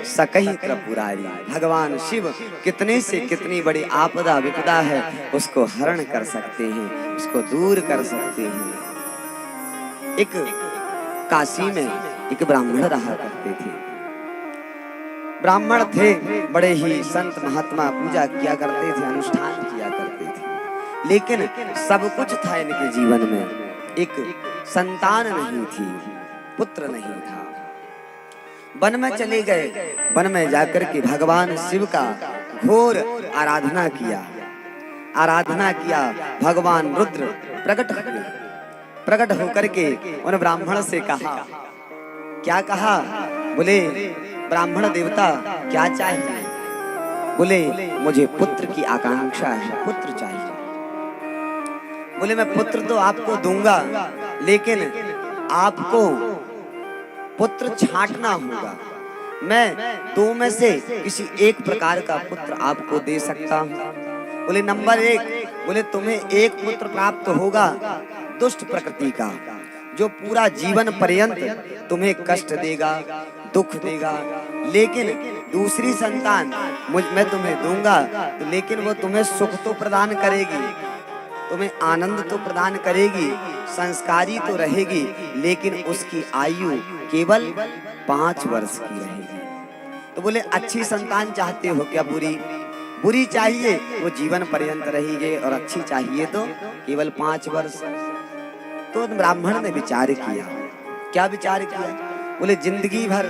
सकही त्रिपुरारी। भगवान शिव कितने से कितनी बड़ी आपदा विपदा है उसको हरण कर सकते हैं, उसको दूर कर सकते हैं। एक काशी में एक ब्राह्मण रहा करते थे। ब्राह्मण थे, बड़े ही संत महात्मा, पूजा किया करते थे, अनुष्ठान किया करते थे, लेकिन सब कुछ था इनके जीवन में, एक संतान नहीं थी, पुत्र नहीं था। वन में चले गए, वन में जाकर के भगवान शिव का घोर आराधना किया। भगवान रुद्र प्रकट हुए, प्रकट होकर के उन ब्राह्मण से कहा, क्या कहा? बोले ब्राह्मण देवता क्या चाहिए? बोले मुझे पुत्र की आकांक्षा है, पुत्र चाहिए। बोले मैं पुत्र तो आपको दूंगा, लेकिन आपको पुत्र छांटना होगा। मैं दो में से किसी एक प्रकार का पुत्र आपको दे सकता हूँ। बोले नंबर 1, बोले तुम्हें एक पुत्र प्राप्त होगा दुष्ट प्रकृति का, जो पूरा जीवन पर्यंत तुम्हें कष्ट देगा, दुख देगा। लेकिन दूसरी संतान मैं तुम्हें दूंगा, लेकिन वो तुम्हें सुख तो प्रदान करेगी, तुम्हें आनंद तो प्रदान करेगी, संस्कारी तो रहेगी, लेकिन उसकी आयु केवल 5 वर्ष की रहेगी। तो बोले अच्छी संतान चाहते हो क्या बुरी? बुरी चाहिए वो जीवन पर्यंत रहेगी, और अच्छी चाहिए तो केवल 5 वर्ष। तो ब्राह्मण ने विचार किया। क्या विचार किया? बोले जिंदगी भर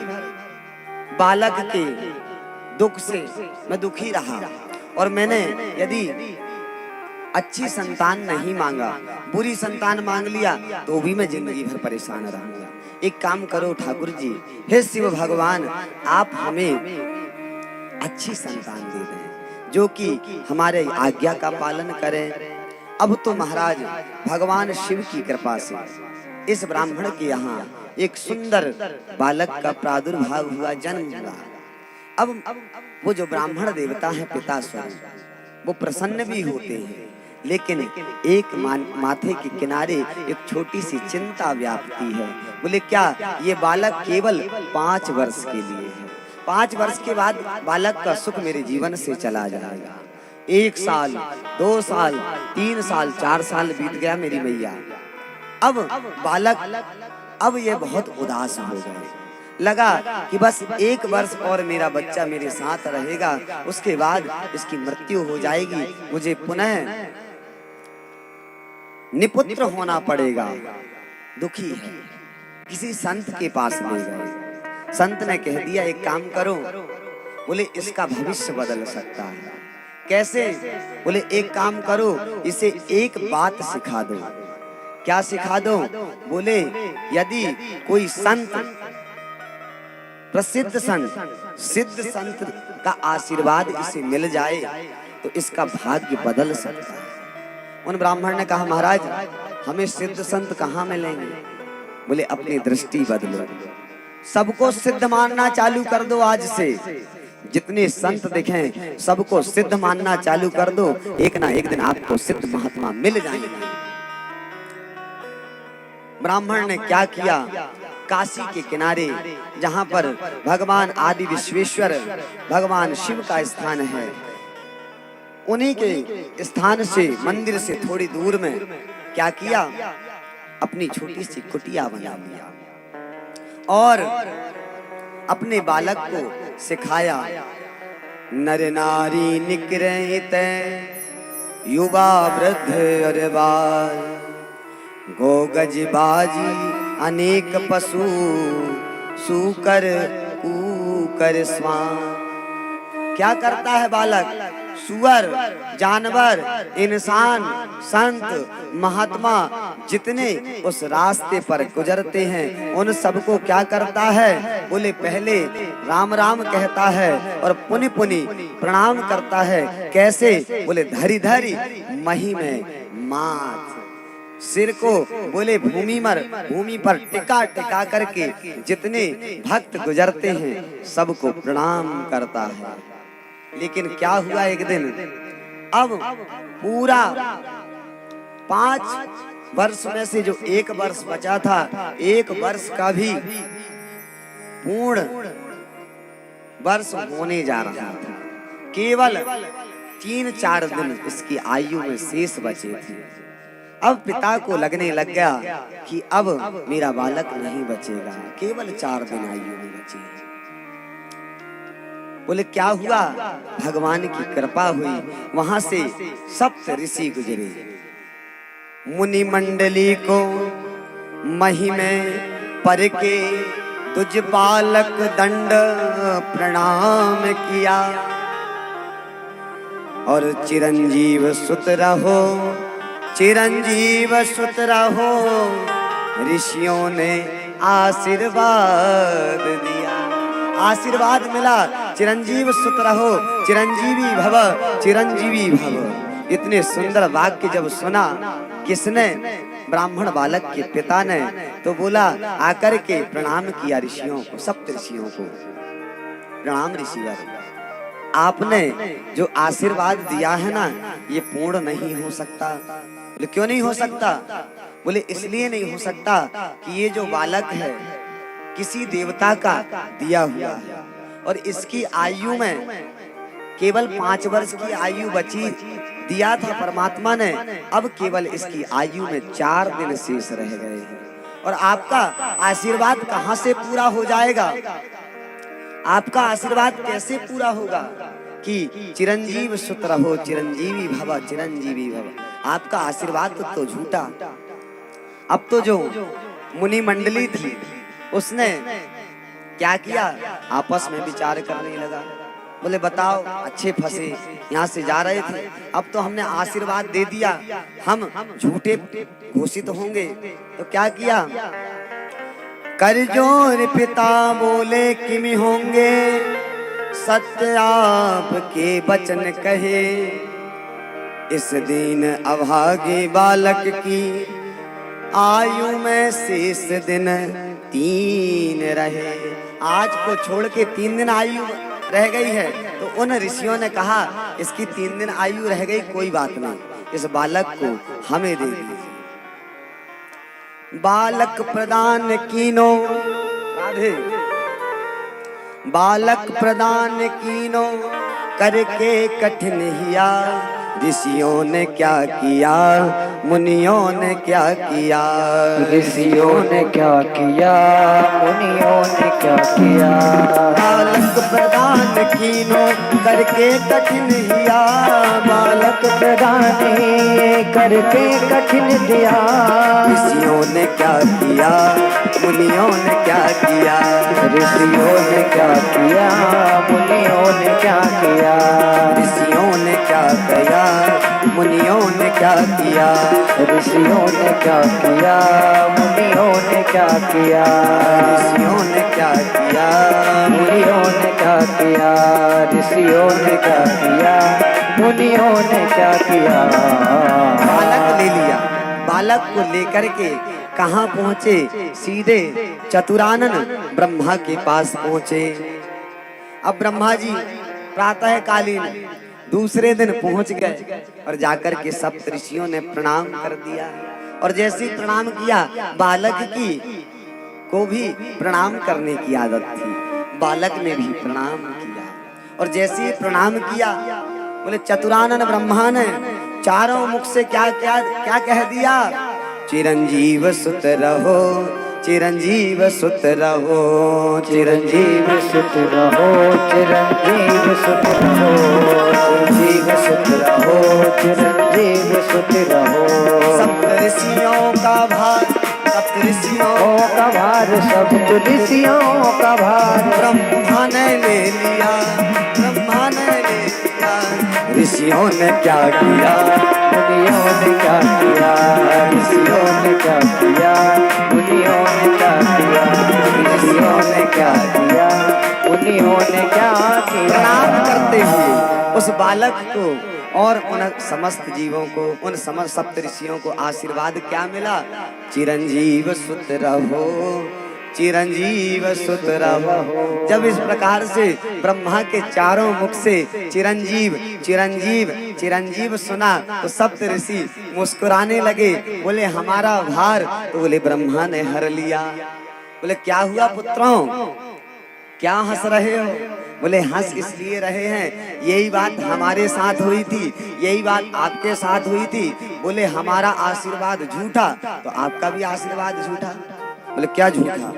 बालक के दुख से मैं दुखी रहा, और मैंने यदि अच्छी संतान नहीं मांगा, बुरी संतान मांग लिया, तो भी मैं जिंदगी भर परेशान रहूंगा। एक काम करो ठाकुर जी, हे शिव भगवान, आप हमें अच्छी संतान दे दें, जो कि हमारे आज्ञा का पालन करे। अब तो महाराज भगवान शिव की कृपा से इस ब्राह्मण के यहाँ एक सुंदर बालक का प्रादुर्भाव हुआ, जन्म हुआ। अब वो जो ब्राह्मण देवता है पिता स्वरूप, वो प्रसन्न भी होते हैं, लेकिन एक माथे के किनारे एक छोटी सी चिंता व्यापती है। बोले क्या? ये बालक केवल 5 वर्ष के लिए है, 5 वर्ष के बाद बालक का सुख मेरे जीवन से चला जाएगा। 1 साल, 2 साल, 3 साल, 4 साल बीत गया मेरी मैया। अब बालक, अब ये बहुत उदास हो गए, लगा कि बस 1 वर्ष और मेरा बच्चा मेरे साथ रहेगा, उसके बाद इसकी मृत्यु हो जाएगी, मुझे पुनः निपुत्र होना पड़ेगा। दुखी है, किसी संत के पास ले गए। संत ने कह दिया एक काम करो, बोले इसका भविष्य बदल सकता है। कैसे? बोले एक काम करो, इसे एक बात सिखा दो। क्या सिखा दो? बोले यदि कोई संत, प्रसिद्ध संत, सिद्ध संत का आशीर्वाद इसे मिल जाए तो इसका भाग्य बदल सकता है। उन ब्राह्मण ने कहा महाराज हमें सिद्ध संत कहाँ मिलेंगे? बोले अपनी दृष्टि बदलो, सबको सिद्ध मानना चालू कर दो। आज से जितने संत दिखें सबको सिद्ध मानना चालू कर दो, एक ना एक दिन आपको सिद्ध महात्मा मिल जाएंगे। ब्राह्मण ने क्या किया? काशी के किनारे जहां पर भगवान आदि विश्वेश्वर भगवान शिव का स्थान है, उन्हीं के स्थान से, मंदिर से थोड़ी दूर में क्या किया? अपनी छोटी सी कुटिया बना लिया और अपने बालक को सिखाया। नर नारी निकरहित युवा वृद्ध और बाल, गो गज बाजी अनेक पशु, सूकर कूकर स्वान। क्या करता है बालक? सुअर, जानवर, इंसान, संत, महात्मा जितने उस रास्ते पर गुजरते हैं उन सबको क्या करता है? बोले पहले राम राम कहता है और पुनि पुनि प्रणाम करता है। कैसे? बोले धरी धरी मही में माथ, सिर को बोले भूमि पर टिका टिका करके जितने भक्त गुजरते हैं सबको प्रणाम करता है। लेकिन क्या हुआ एक दिन, अब पूरा 5 वर्ष में से जो 1 वर्ष बचा था, 1 वर्ष का भी पूर्ण वर्ष होने जा रहा था। केवल 3-4 दिन इसकी आयु में शेष बचे थे। अब पिता को लगने लग गया कि अब मेरा बालक नहीं बचेगा, केवल 4 दिन आयु में बचे। बोले क्या हुआ? भगवान की कृपा हुई, वहां से 7 ऋषि गुजरे। मुनि मंडली को महिमे पर के तुझ बालक दंड प्रणाम किया, और चिरंजीव सुत रहो, चिरंजीव सुत रहो, ऋषियों ने आशीर्वाद दिया। आशीर्वाद मिला, चिरंजीव सुत रहो, चिरंजीवी भव, चिरंजीवी भव। इतने सुंदर वाक्य जब सुना किसने? ब्राह्मण बालक के पिता ने। तो बोला आकर के प्रणाम किया ऋषियों को, 7 ऋषियों को। प्रणाम ऋषिवर, आपने जो आशीर्वाद दिया है ना, ये पूर्ण नहीं हो सकता। बोले क्यों नहीं हो सकता? बोले इसलिए नहीं हो सकता कि ये जो बालक है किसी देवता का दिया हुआ है, और इसकी आयु में केवल 5 वर्ष की आयु बची। दिया था परमात्मा ने, अब केवल इसकी आयु में 4 दिन शेष रह गए हैं, और आपका आशीर्वाद कहां से पूरा हो जाएगा? आपका आशीर्वाद कैसे पूरा होगा कि चिरंजीव सुत रहो, चिरंजीवी भव, चिरंजीवी भव। आपका आशीर्वाद तो झूठा। अब तो जो मुनि मंडली थी उसने क्या किया? आपस में विचार करने लगा। बोले बताओ, अच्छे फंसे, यहाँ से जा रहे थे, अब तो हमने आशीर्वाद दे दिया, हम झूठे घोषित होंगे। तो क्या किया? करजोर पिता बोले किमि होंगे, सत्य आपके वचन कहे, इस दिन अभागे बालक की आयु में शेष दिन 3 रहे। आज को छोड़ के 3 दिन आयु रह गई है। तो उन ऋषियों ने कहा इसकी 3 दिन आयु रह गई, कोई बात नहीं, इस बालक को हमें दे दीजिए। बालक प्रदान कीनो, राधे, बालक प्रदान कीनो, करके कठिन हिया, ऋषियों ने क्या किया, मुनियों ने क्या किया, ऋषियों ने क्या किया, मुनियों ने क्या किया। बालक प्रदान कीनो, करके कठिन हिया, बालक प्रदान करके कठिन दिया, ऋषियों ने क्या किया, मुनियों ने क्या किया, ऋषियों ने क्या किया, मुनियों ने क्या किया, ऋषियों ने क्या किया, मुनियों ने क्या किया, ऋषियों ने क्या किया, मुनियों ने क्या किया, ऋषियों ने क्या किया, मुनियों ने क्या किया, ऋषियों ने क्या किया, मुनियों ने क्या किया। बालक ले लिया। बालक को लेकर के कहाँ पहुँचे? सीधे चतुरानन ब्रह्मा के पास पहुँचे। अब ब्रह्मा जी प्रातः कालीन दूसरे दिन पहुँच गए, और जाकर के 7 ऋषियों ने प्रणाम कर दिया। और जैसे ही प्रणाम किया, बालक की को भी प्रणाम करने की आदत थी, बालक ने भी प्रणाम किया। और जैसे ही प्रणाम किया, बोले चतुरानन ब्रह्मा ने चारों मुख से क्या क्या क्या कह दिया? चिरंजीव सुत रहो, चिरंजीव सुत रहो, चिरंजीव सुत रहो, चिरंजीव सुत रहो, चिरंजीव सुत रहो, चिरंजीव सुत रहो। सप्तऋषियों का भार, सप्तऋषियों का भार, सप्तऋषियों का भार ब्रह्मा ने ले लिया, ब्रह्मा ने ले लिया। ऋषियों ने क्या किया, मुनियों ने क्या किया, ऋषियों ने क्या किया, मुनियों ने क्या किया, ऋषियों ने क्या किया, मुनियों ने क्या किया। प्रणाम करते हुए उस बालक को और उन समस्त जीवों को, उन समस्त सप्तऋषियों को आशीर्वाद क्या मिला? चिरंजीव सुत रहो, चिरंजीव सुत रहो। जब इस प्रकार से ब्रह्मा के चारों मुख से चिरंजीव चिरंजीव चिरंजीव सुना, तो सप्त ऋषि मुस्कुराने लगे। बोले हमारा भार, तो बोले ब्रह्मा ने हर लिया। बोले क्या हुआ पुत्रों, क्या हंस रहे हो? बोले हंस इसलिए रहे हैं, यही बात हमारे साथ हुई थी, यही बात आपके साथ हुई थी। बोले हमारा आशीर्वाद झूठा तो आपका भी आशीर्वाद झूठा। बोले क्या झूठा?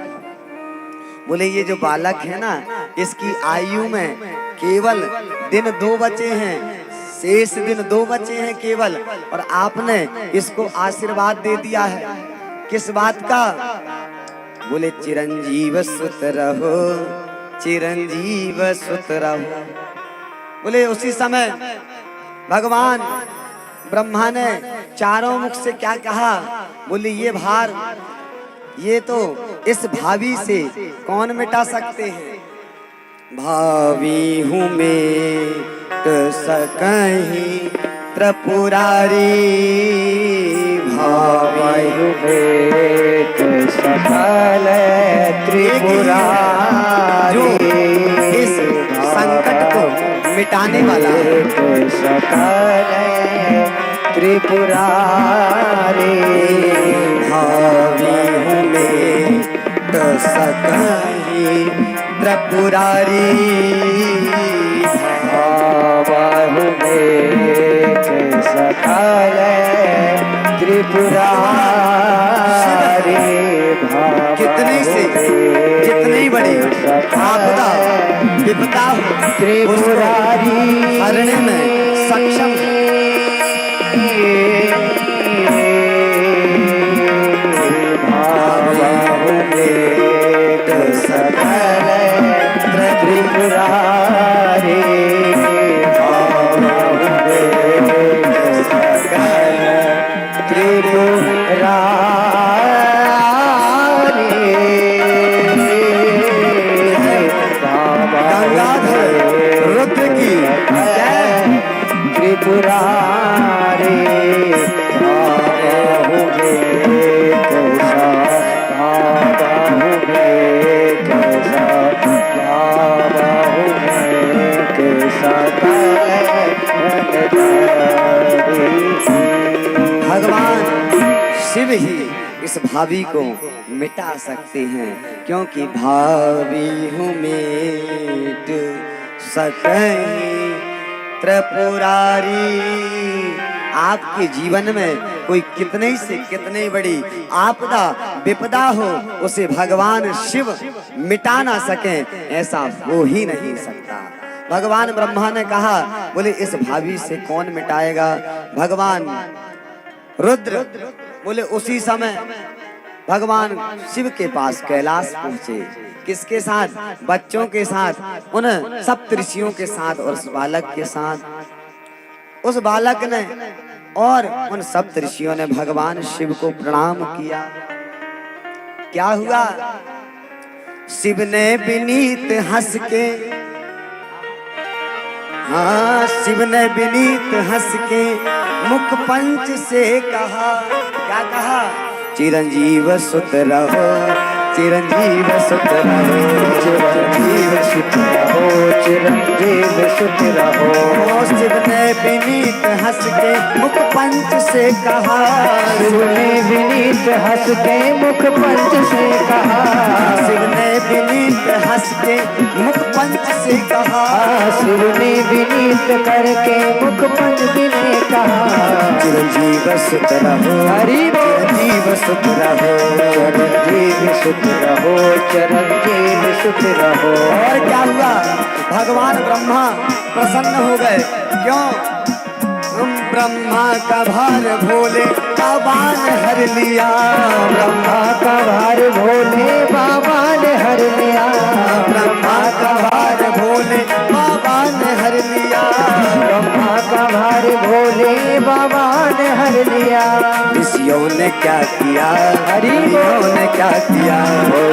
बोले ये जो बालक है ना, इसकी आयु में केवल दिन 2 बचे हैं, शेष दिन 2 बचे हैं केवल, और आपने इसको आशीर्वाद दे दिया है। किस बात का? बोले चिरंजीव सुत रहो, चिरंजीव सुत रहो। बोले उसी समय भगवान ब्रह्मा ने चारों मुख से क्या कहा? बोले ये भार, ये तो इस भावी से कौन मिटा सकते हैं? भावी हूँ मैं तो सकहीं त्रिपुरारी, भावी हूँ मैं तो सकल त्रिपुरारी। जो इस संकट को मिटाने वाला तो सकल त्रिपुरारी, भावी हूँ मैं तो सकहीं त्रिपुरारी, भावी हूँ मैं तो सकल त्रिपुरारी। कितनी से जितनी बड़ी आपदा विपदा हो त्रिपुरारी हरने में सक्षम है। त्रिपुरारी गंगाधर रुद्र की जय। त्रिपुरारी भगवान शिव ही इस भावी को मिटा सकते हैं, क्योंकि भावी हूँ मिट सकहीं त्रिपुरारी। आपके जीवन में कोई कितने से कितने बड़ी आपदा विपदा हो, उसे भगवान शिव मिटा ना सके, ऐसा हो ही नहीं सकता। भगवान ब्रह्मा ने कहा, बोले इस भावी से कौन मिटाएगा? भगवान रुद्र बोले उसी समय भगवान शिव के पास कैलाश पहुंचे। किसके साथ? बच्चों के साथ, उन सप्तऋषियों के साथ और उस बालक के साथ। उस बालक ने और उन सप्तऋषियों ने भगवान शिव को प्रणाम किया। क्या हुआ? शिव ने विनीत हंस के, हाँ शिव ने विनीत हंस के मुख पंच से कहा। क्या कहा? चिरंजीव सुत रहो, चिरंजीव सुत रहो, चिरंजीव सुत रहो, चिरंजीव सुत रहो। शिव ने विनीत हंस के मुख पंच से कहा, शिव ने विनीत हंस के मुख पंच से कहा, शिव ने विनीत हंस के मुख पंच से कहा, शिव ने विनीत करके मुख पंच ने कहा। चिरंजीव सुत रहो, हरि चिरंजीव सुत रहो, चिरंजीव सुत रहो, चिरंजीव सुत रहो। और क्या हुआ? भगवान ब्रह्मा प्रसन्न हो गए। क्यों? ब्रह्मा का भार भोले बाबा ने हर लिया, ब्रह्मा का भार भोले बाबा ने हर लिया, ब्रह्मा का भार भोले बाबा ने हर लिया, ब्रह्मा का भार भोले बाबा ने हर लिया। ऋषियों ने क्या किया? हरियों ने क्या किया?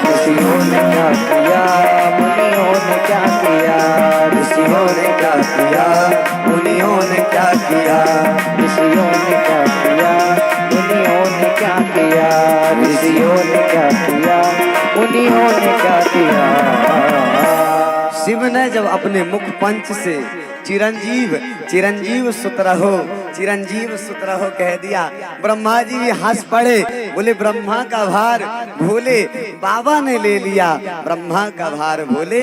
ऋषियों ने क्या किया? मुनियों ने क्या किया? ऋषियों ने क्या किया? मुनियों ने क्या किया? ऋषियों ने क्या किया? मुनियों ने क्या किया? ऋषियों ने क्या किया? मुनियों ने क्या किया? शिव ने जब अपने मुख पंच से चिरंजीव चिरंजीव सुत रहो, चिरंजीव सुत रहो कह दिया, ब्रह्मा जी भी हंस पड़े। बोले ब्रह्मा का भार भोले बाबा ने ले लिया, ब्रह्मा का भार भोले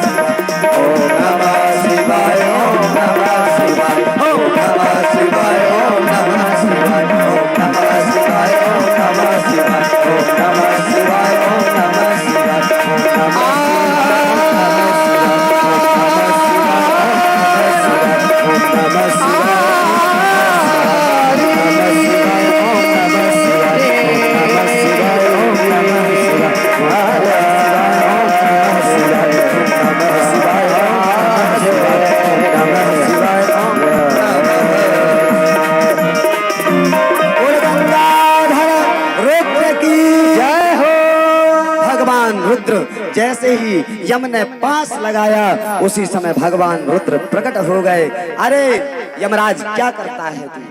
यम ने पास लगाया, उसी समय भगवान रुद्र प्रकट हो गए। अरे यमराज क्या करता है तू?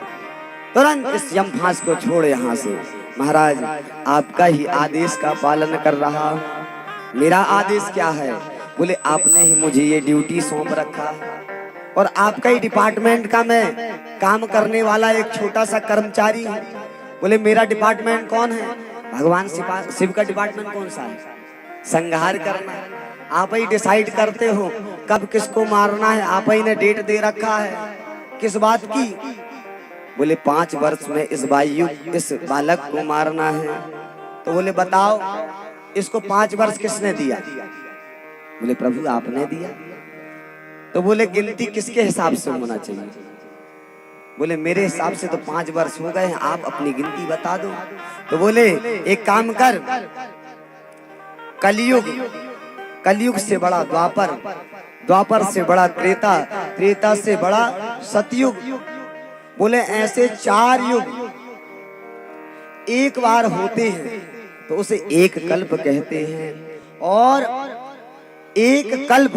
तुरंत इस यम फांस को छोड़ यहाँ से। महाराज आपका ही आदेश का पालन कर रहा। मेरा आदेश क्या है? बोले आपने ही मुझे ये ड्यूटी सौंप रखा और आपका ही डिपार्टमेंट का मैं काम करने वाला एक छोटा सा कर्मचारी हूँ। बोले मेरा डिपार्टमेंट कौन है? भगवान शिव का डिपार्टमेंट कौन सा है? संहार करना। आप ही डिसाइड करते हो कब किसको मारना है, आप ही ने डेट दे रखा है। किस बात की? बोले 5 वर्ष में इस बालक को मारना है। तो बोले बताओ इसको 5 वर्ष किसने दिया? बोले प्रभु आपने दिया। तो बोले गिनती किसके हिसाब से होना चाहिए? बोले मेरे हिसाब से तो 5 वर्ष हो गए हैं, आप अपनी गिनती बता दो। तो बोले एक काम कर, कलयुग से बड़ा द्वापर, द्वापर से बड़ा त्रेता, त्रेता से बड़ा सतयुग। बोले ऐसे 4 युग एक बार होते हैं तो उसे एक कल्प कहते हैं। और एक कल्प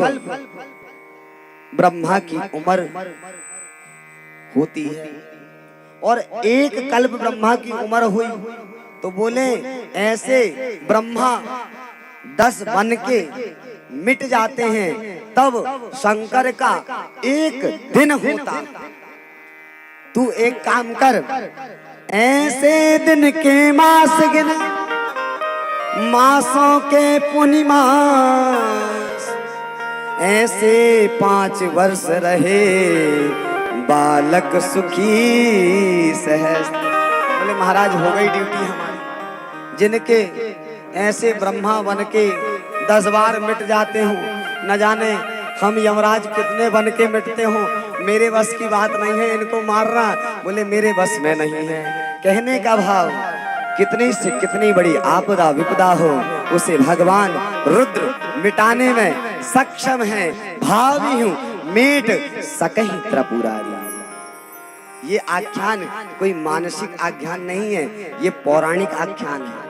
ब्रह्मा की उम्र होती है और एक कल्प ब्रह्मा की उम्र हुई। तो बोले ऐसे ब्रह्मा 10 बन के मिट जाते हैं, तब शंकर का एक दिन होता। तू एक काम कर, ऐसे दिन के मास गिन, मासों के पूर्णिमास, ऐसे 5 वर्ष रहे बालक सुखी सहज। बोले महाराज हो गई ड्यूटी हमारी। जिनके ऐसे ब्रह्मा बन के 10 बार मिट जाते हो, न जाने हम यमराज कितने बन के मिटते हो। मेरे बस की बात नहीं है इनको मारना। बोले मेरे बस में नहीं है। कहने का भाव, कितनी से कितनी बड़ी आपदा विपदा हो, उसे भगवान रुद्र मिटाने में सक्षम है। भावी हूँ मेट सकहि त्रिपुरारी। ये आख्यान कोई मानसिक आख्यान नहीं है, ये पौराणिक आख्यान है।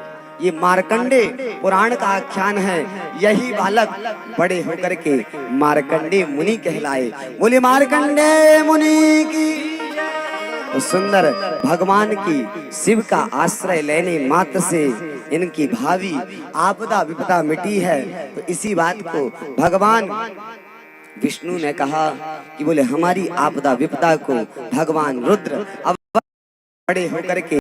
ये मार्कंडे पुराण का आख्यान है। यही बालक बड़े होकर के मार्कंडे मुनि कहलाए। बोले मार्कंडे मुनि की। तो सुंदर भगवान की शिव का आश्रय लेने मात्र से इनकी भावी आपदा विपदा मिटी है। तो इसी बात को भगवान विष्णु ने कहा कि बोले हमारी आपदा विपदा को भगवान रुद्र अब बड़े होकर के